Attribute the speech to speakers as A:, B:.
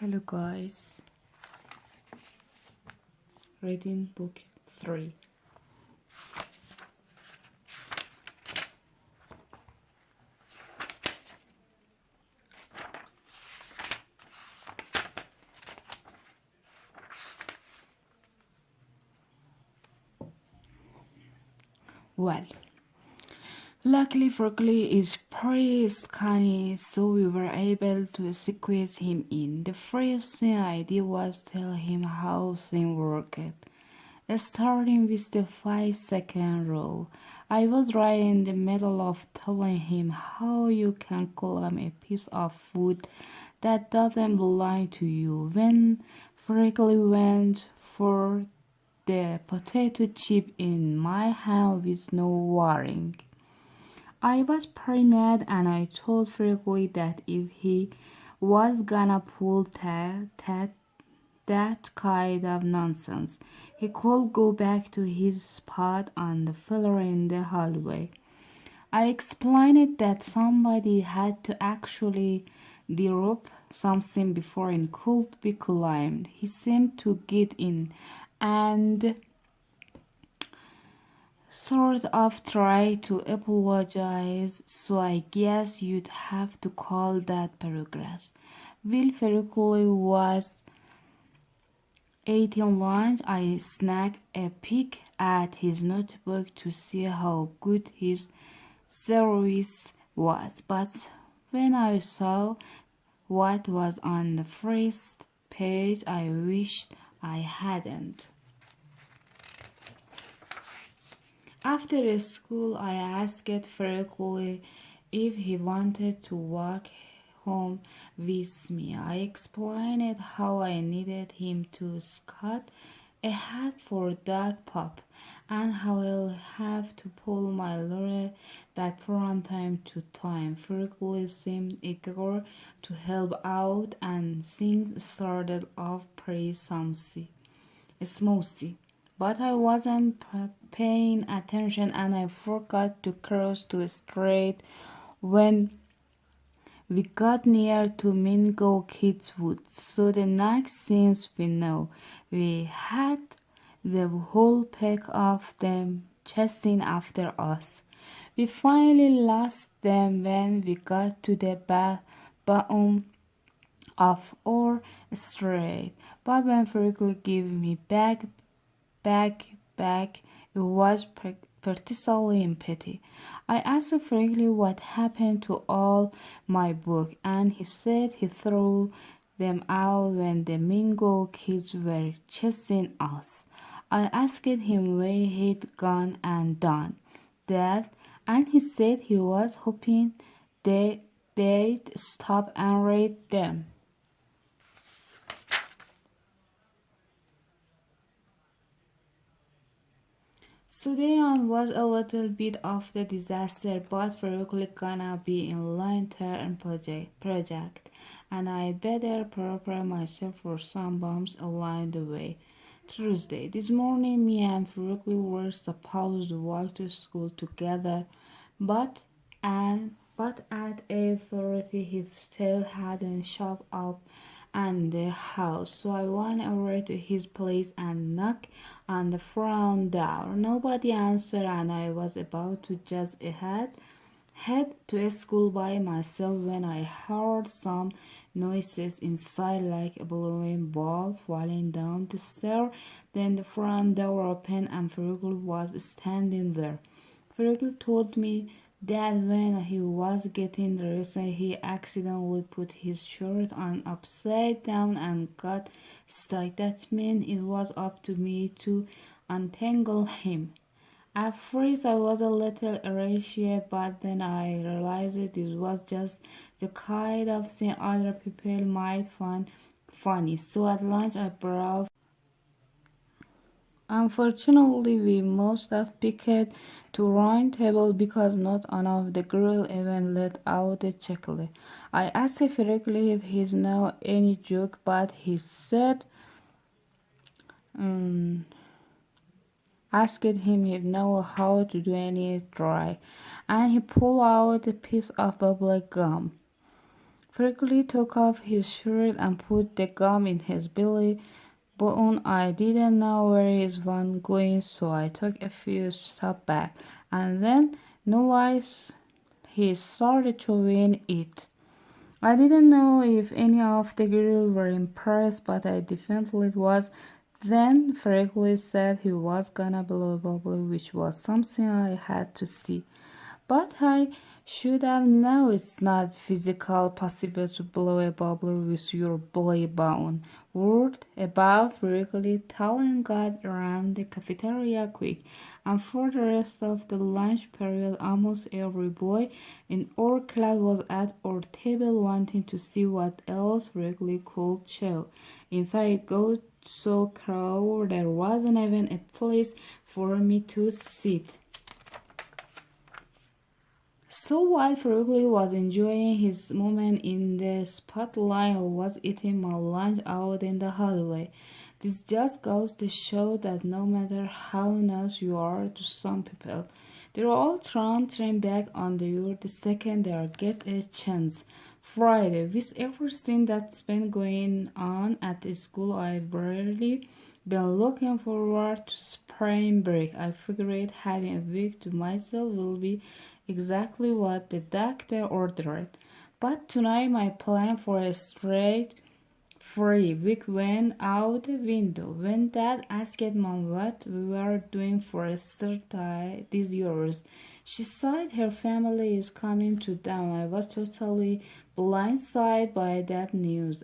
A: Hello guys, reading book 3. Well, luckily Ferkley is pretty skinny, so we were able to squeeze him in. The first thing I did was tell him how things worked. Starting with the 5-second rule, I was right in the middle of telling him how you can claim a piece of food that doesn't belong to you when Freckly went for the potato chip in my hand with no warning. I was pretty mad and I told Freckly that if he was gonna pull that kind of nonsense, he could go back to his spot on the floor in the hallway. I explained that somebody had to actually drop something before it could be climbed. He seemed to get in and sort of tried to apologize, so I guess you'd have to call that progress. Will Ferricoli was eating lunch. I snagged a peek at his notebook to see how good his service was, but when I saw what was on the first page, I wished I hadn't. After school, I asked Ferricoli if he wanted to walk home with me. I explained how I needed him to scout a hat for dog pup and how I'll have to pull my lorry back from time to time. Ferricoli seemed eager to help out and things started off pretty smoothly. But I wasn't paying attention and I forgot to cross the street when we got near to Mingo Kids Woods. So the next thing we know, we had the whole pack of them chasing after us. We finally lost them when we got to the bottom of our street. But when Ferricoli gave me back, it was particularly empty. I asked Ferricoli what happened to all my books, and he said he threw them out when the Mingo kids were chasing us. I asked him where he'd gone and done that, and he said he was hoping they'd stop and read them. Today was a little bit of the disaster, but Ferricoli gonna be in long-term project, and I'd better prepare myself for some bumps along the way. Tuesday. This morning, me and Ferricoli were supposed to walk to school together, but at 8:30 he still hadn't shown up at the house, so I went over to his place and knocked on the front door. Nobody answered, and I was about to just head to school by myself when I heard some noises inside, like a blowing ball falling down the stairs. Then the front door opened and Ferricoli was standing there. Ferricoli told me that when he was getting dressed, he accidentally put his shirt on upside down and got stuck. That meant it was up to me to untangle him. At first I was a little irritated, but then I realized this was just the kind of thing other people might find funny. So at lunch I brought. Unfortunately, we must have picked the wrong table because not one of the girls even let out the chocolate. I asked Ferricoli if he knows any joke, but he said, asked him if he knows how to do any try, and he pulled out a piece of bubble gum. Freckly took off his shirt and put the gum in his belly button. I didn't know where he was going, so I took a few steps back, and then, no lies, he started chewing it. I didn't know if any of the girls were impressed, but I definitely was. Then Freckly said he was gonna blow a bubble, which was something I had to see. But I should have known it's not physically possible to blow a bubble with your belly button. Word about Wrigley telling got around the cafeteria quick, and for the rest of the lunch period, almost every boy in our class was at our table wanting to see what else Wrigley could show. In fact, it got so crowded there wasn't even a place for me to sit. So while Fergie was enjoying his moment in the spotlight, I was eating my lunch out in the hallway. This just goes to show that no matter how nice you are to some people, they're all trying to turn back on you the second they get a chance. Friday, with everything that's been going on at the school, I've really been looking forward to spring break. I figured having a week to myself will be exactly what the doctor ordered. But tonight my plan for a straight free week went out the window. When Dad asked Mom what we were doing for Easter this year, she said her family is coming to town. I was totally blindsided by that news.